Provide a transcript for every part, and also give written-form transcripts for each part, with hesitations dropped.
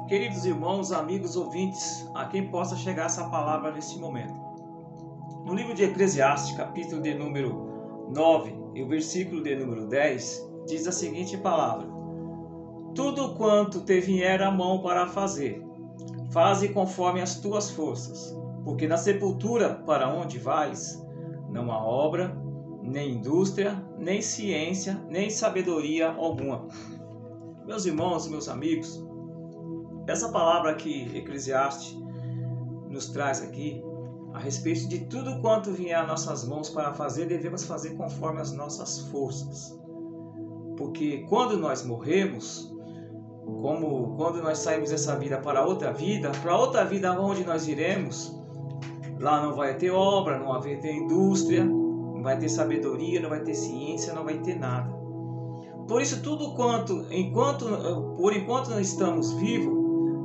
Queridos irmãos, amigos, ouvintes, a quem possa chegar essa palavra neste momento. No livro de Eclesiastes, capítulo de número 9 e o versículo de número 10, diz a seguinte palavra: Tudo quanto te vier a mão para fazer, faze conforme as tuas forças, porque na sepultura para onde vais, não há obra, nem indústria, nem ciência, nem sabedoria alguma. Meus irmãos, meus amigos, essa palavra que Eclesiastes nos traz aqui, a respeito de tudo quanto vier às nossas mãos para fazer, devemos fazer conforme as nossas forças. Porque quando nós morremos, como quando nós saímos dessa vida para outra vida onde nós iremos, lá não vai ter obra, não vai ter indústria, não vai ter sabedoria, não vai ter ciência, não vai ter nada. Por isso, por enquanto nós estamos vivos,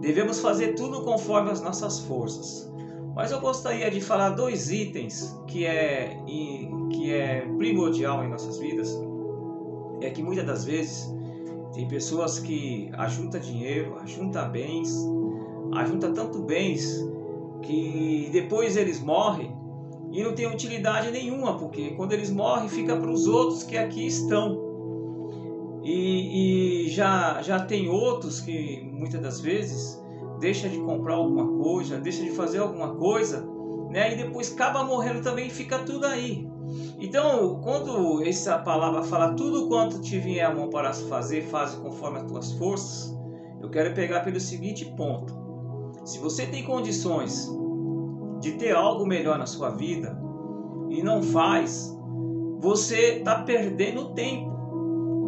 devemos fazer tudo conforme as nossas forças. Mas eu gostaria de falar dois itens que é primordial em nossas vidas. É que muitas das vezes tem pessoas que ajuntam dinheiro, ajuntam bens, ajuntam tanto bens que depois eles morrem e não tem utilidade nenhuma, porque quando eles morrem fica para os outros que aqui estão. E já tem outros que muitas das vezes deixa de comprar alguma coisa, deixa de fazer alguma coisa, né? E depois acaba morrendo também e fica tudo aí. Então, quando essa palavra fala tudo quanto te vier a mão para fazer, faze conforme as tuas forças, eu quero pegar pelo seguinte ponto: se você tem condições de ter algo melhor na sua vida e não faz, você está perdendo tempo.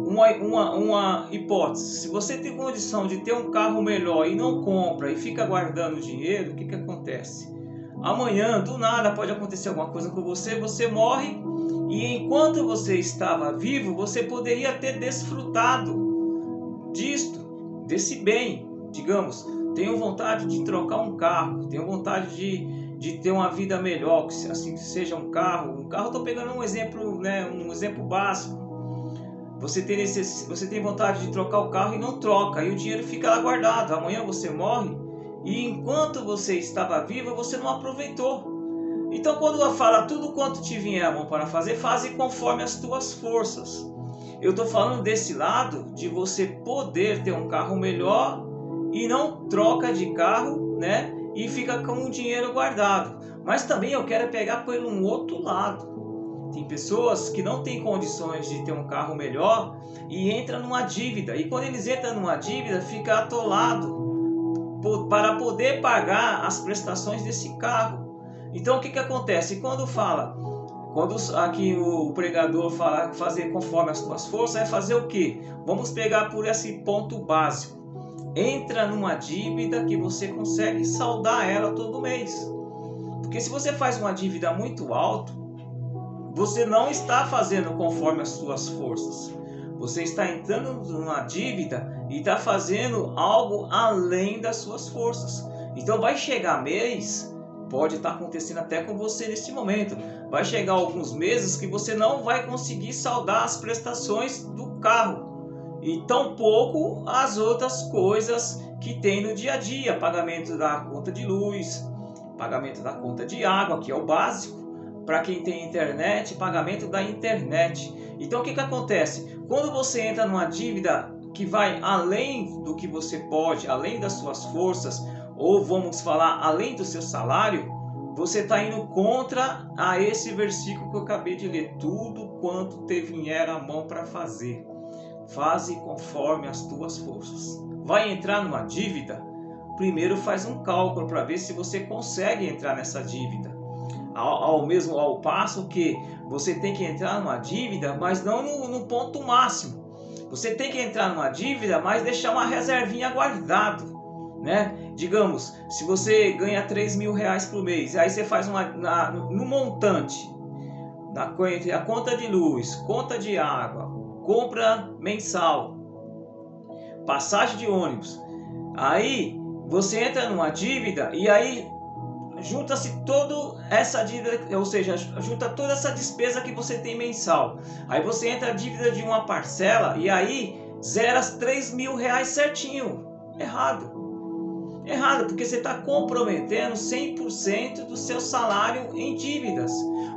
Uma hipótese: se você tem condição de ter um carro melhor e não compra e fica guardando dinheiro, o que acontece? Amanhã, do nada, pode acontecer alguma coisa com você, você morre, e enquanto você estava vivo, você poderia ter desfrutado desse bem. Digamos, tenho vontade de trocar um carro, tenho vontade de ter uma vida melhor, que assim seja um carro. Estou pegando um exemplo, né, um exemplo básico. Você tem vontade de trocar o carro e não troca, e o dinheiro fica lá guardado. Amanhã você morre e enquanto você estava vivo, você não aproveitou. Então, quando ela fala tudo quanto te vier a mão para fazer, faze conforme as tuas forças. Eu estou falando desse lado de você poder ter um carro melhor e não troca de carro, né? E fica com o dinheiro guardado. Mas também eu quero pegar por um outro lado. Tem pessoas que não têm condições de ter um carro melhor e entram numa dívida. E quando eles entram numa dívida, fica atolado para poder pagar as prestações desse carro. Então o que acontece? Quando aqui o pregador fala fazer conforme as tuas forças, é fazer o quê? Vamos pegar por esse ponto básico. Entra numa dívida que você consegue saldar ela todo mês. Porque se você faz uma dívida muito alta, você não está fazendo conforme as suas forças. Você está entrando numa dívida e está fazendo algo além das suas forças. Então vai chegar mês, pode estar acontecendo até com você neste momento, vai chegar alguns meses que você não vai conseguir saldar as prestações do carro. E tampouco as outras coisas que tem no dia a dia. Pagamento da conta de luz, pagamento da conta de água, que é o básico. Para quem tem internet, pagamento da internet. Então o que acontece? Quando você entra numa dívida que vai além do que você pode, além das suas forças, ou vamos falar, além do seu salário, você está indo contra a esse versículo que eu acabei de ler. Tudo quanto te vier a mão para fazer, faze conforme as tuas forças. Vai entrar numa dívida? Primeiro faz um cálculo para ver se você consegue entrar nessa dívida. Ao passo que você tem que entrar numa dívida, mas não no ponto máximo. Você tem que entrar numa dívida, mas deixar uma reservinha guardado, né? Digamos, se você ganha 3 mil reais por mês, aí você faz no montante, entre a conta de luz, conta de água, compra mensal, passagem de ônibus, aí você entra numa dívida e aí junta-se toda essa dívida, ou seja, junta toda essa despesa que você tem mensal. Aí você entra a dívida de uma parcela e aí zera 3 mil reais certinho. Errado. Errado, porque você está comprometendo 100% do seu salário em dívidas.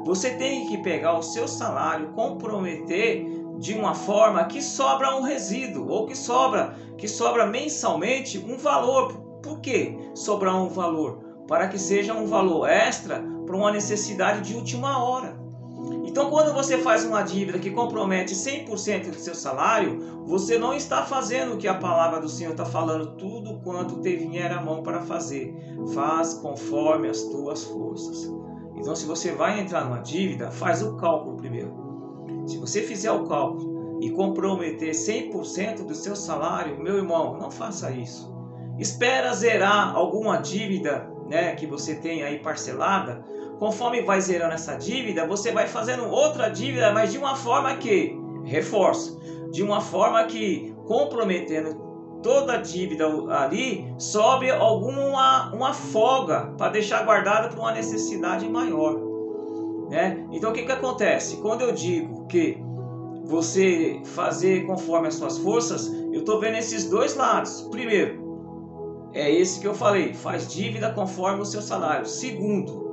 Você tem que pegar o seu salário, comprometer de uma forma que sobra um resíduo, ou que sobra mensalmente um valor. Por que sobrar um valor? Para que seja um valor extra para uma necessidade de última hora. Então, quando você faz uma dívida que compromete 100% do seu salário, você não está fazendo o que a palavra do Senhor está falando, tudo quanto te vier à mão para fazer. Faz conforme as tuas forças. Então, se você vai entrar numa dívida, faz o cálculo primeiro. Se você fizer o cálculo e comprometer 100% do seu salário, meu irmão, não faça isso. Espera zerar alguma dívida, né, que você tem aí parcelada. Conforme vai zerando essa dívida, você vai fazendo outra dívida, mas de uma forma que, reforço, de uma forma que, comprometendo toda a dívida ali, sobe uma folga para deixar guardada para uma necessidade maior, né? Então o que acontece? Quando eu digo que você fazer conforme as suas forças, eu estou vendo esses dois lados. Primeiro, é esse que eu falei, faz dívida conforme o seu salário. Segundo,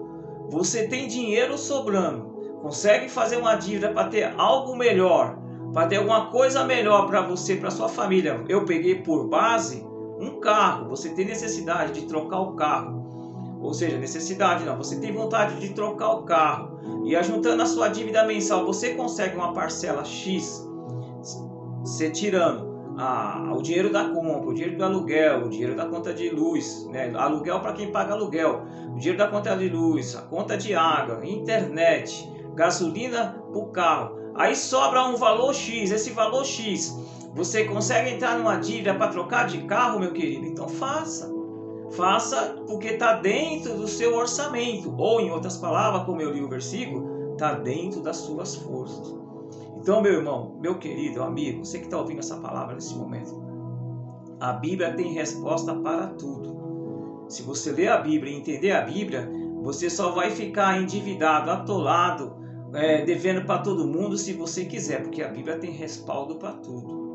você tem dinheiro sobrando, consegue fazer uma dívida para ter algo melhor, para ter alguma coisa melhor para você, para sua família. Eu peguei por base um carro, você tem necessidade de trocar o carro, ou seja, necessidade não, você tem vontade de trocar o carro, e juntando a sua dívida mensal, você consegue uma parcela X, você tirando o dinheiro da compra, o dinheiro do aluguel, o dinheiro da conta de luz, né? Aluguel para quem paga aluguel, o dinheiro da conta de luz, a conta de água, internet, gasolina para o carro. Aí sobra um valor X, esse valor X, você consegue entrar numa dívida para trocar de carro, meu querido? Então faça porque está dentro do seu orçamento, ou em outras palavras, como eu li o versículo, está dentro das suas forças. Então, meu irmão, meu querido amigo, você que está ouvindo essa palavra nesse momento, a Bíblia tem resposta para tudo. Se você ler a Bíblia e entender a Bíblia, você só vai ficar endividado, atolado, devendo para todo mundo se você quiser, porque a Bíblia tem respaldo para tudo.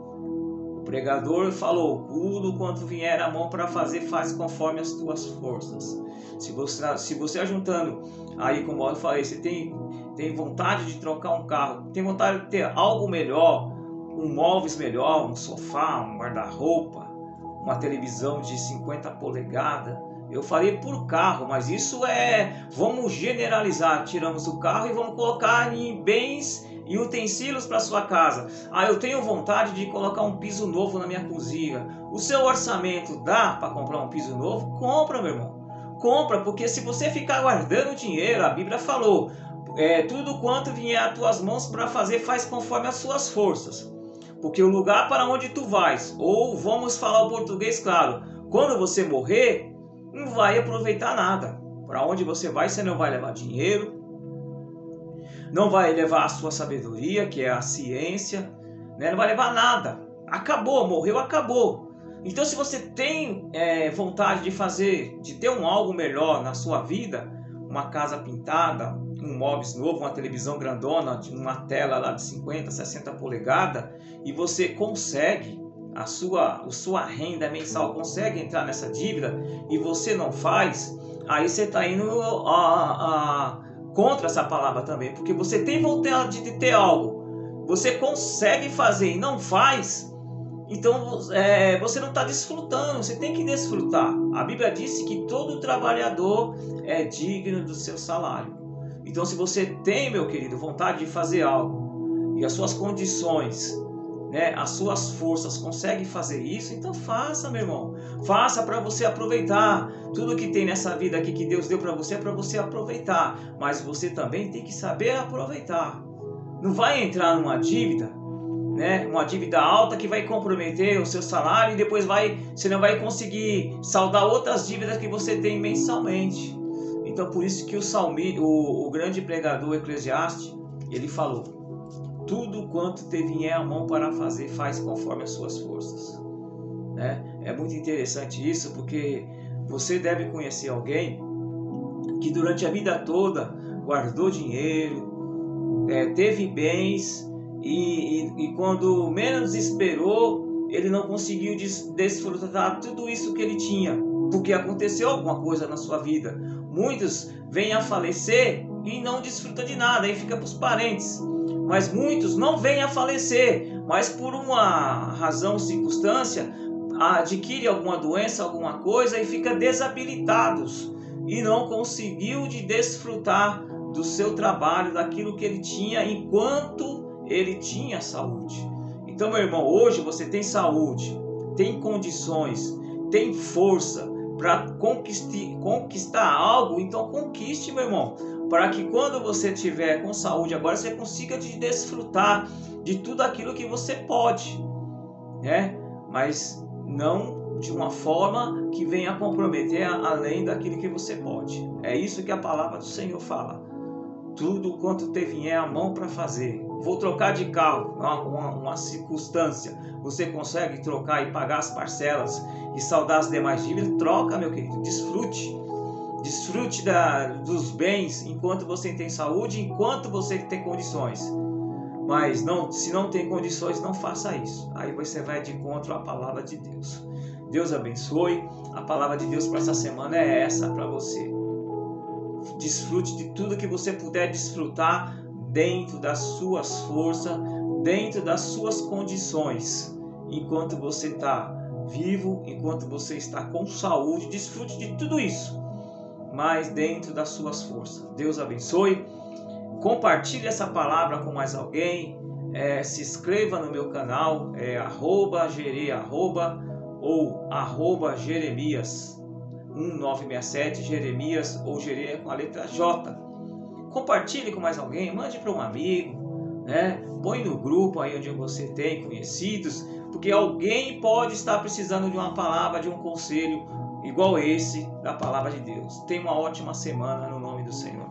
O pregador falou, tudo quanto vier à mão para fazer, faz conforme as tuas forças. Se você juntando, aí como eu falei, você tem vontade de trocar um carro, tem vontade de ter algo melhor, um móveis melhor, um sofá, um guarda-roupa, uma televisão de 50 polegadas. Eu falei por carro, mas isso vamos generalizar, tiramos o carro e vamos colocar em bens e utensílios para sua casa. Eu tenho vontade de colocar um piso novo na minha cozinha. O seu orçamento dá para comprar um piso novo? Compra, meu irmão. Compra, porque se você ficar guardando dinheiro, a Bíblia falou, tudo quanto vier às tuas mãos para fazer, faz conforme as suas forças. Porque o lugar para onde tu vais, ou vamos falar o português claro, quando você morrer, não vai aproveitar nada. Para onde você vai, você não vai levar dinheiro, não vai levar a sua sabedoria, que é a ciência, né? Não vai levar nada. Acabou, morreu, acabou. Então, se você tem vontade de ter algo melhor na sua vida, uma casa pintada, um móveis novo, uma televisão grandona, uma tela lá de 50, 60 polegadas, e você consegue, a sua renda mensal consegue entrar nessa dívida, e você não faz, aí você está indo contra essa palavra também, porque você tem vontade de ter algo, você consegue fazer e não faz, então você não está desfrutando, você tem que desfrutar. A Bíblia disse que todo trabalhador é digno do seu salário. Então, se você tem, meu querido, vontade de fazer algo e as suas condições, né, as suas forças conseguem fazer isso, então faça, meu irmão. Faça para você aproveitar. Tudo que tem nessa vida aqui que Deus deu para você é para você aproveitar. Mas você também tem que saber aproveitar. Não vai entrar numa dívida, né, uma dívida alta que vai comprometer o seu salário e depois você não vai conseguir saldar outras dívidas que você tem mensalmente. Então, por isso que o grande pregador Eclesiastes, ele falou, tudo quanto te vier à mão para fazer, faz conforme as suas forças. Né? É muito interessante isso, porque você deve conhecer alguém que durante a vida toda guardou dinheiro, teve bens, e quando menos esperou, ele não conseguiu desfrutar tudo isso que ele tinha. porque aconteceu alguma coisa na sua vida. Muitos vêm a falecer e não desfrutam de nada, aí fica para os parentes. Mas muitos não vêm a falecer, mas por uma razão, circunstância, adquire alguma doença, alguma coisa e fica desabilitados e não conseguiu de desfrutar do seu trabalho, daquilo que ele tinha enquanto ele tinha saúde. Então, meu irmão, hoje você tem saúde, tem condições, tem força para conquistar algo, então conquiste, meu irmão, para que quando você estiver com saúde agora, você consiga desfrutar de tudo aquilo que você pode, né? Mas não de uma forma que venha comprometer além daquilo que você pode. É isso que a palavra do Senhor fala. Tudo quanto te vier a mão para fazer. Vou trocar de carro, uma circunstância. Você consegue trocar e pagar as parcelas e saldar as demais dívidas? Troca, meu querido. Desfrute. Desfrute dos bens enquanto você tem saúde, enquanto você tem condições. Mas se não tem condições, não faça isso. Aí você vai de encontro à palavra de Deus. Deus abençoe. A palavra de Deus para essa semana é essa para você. Desfrute de tudo que você puder desfrutar dentro das suas forças, dentro das suas condições. Enquanto você está vivo, enquanto você está com saúde, desfrute de tudo isso, mas dentro das suas forças. Deus abençoe. Compartilhe essa palavra com mais alguém. Se inscreva no meu canal, @Jeremias 1967, Jeremias ou Jeremias com a letra J. Compartilhe com mais alguém, mande para um amigo, né? Põe no grupo aí onde você tem conhecidos, porque alguém pode estar precisando de uma palavra, de um conselho igual esse da palavra de Deus. Tenha uma ótima semana no nome do Senhor.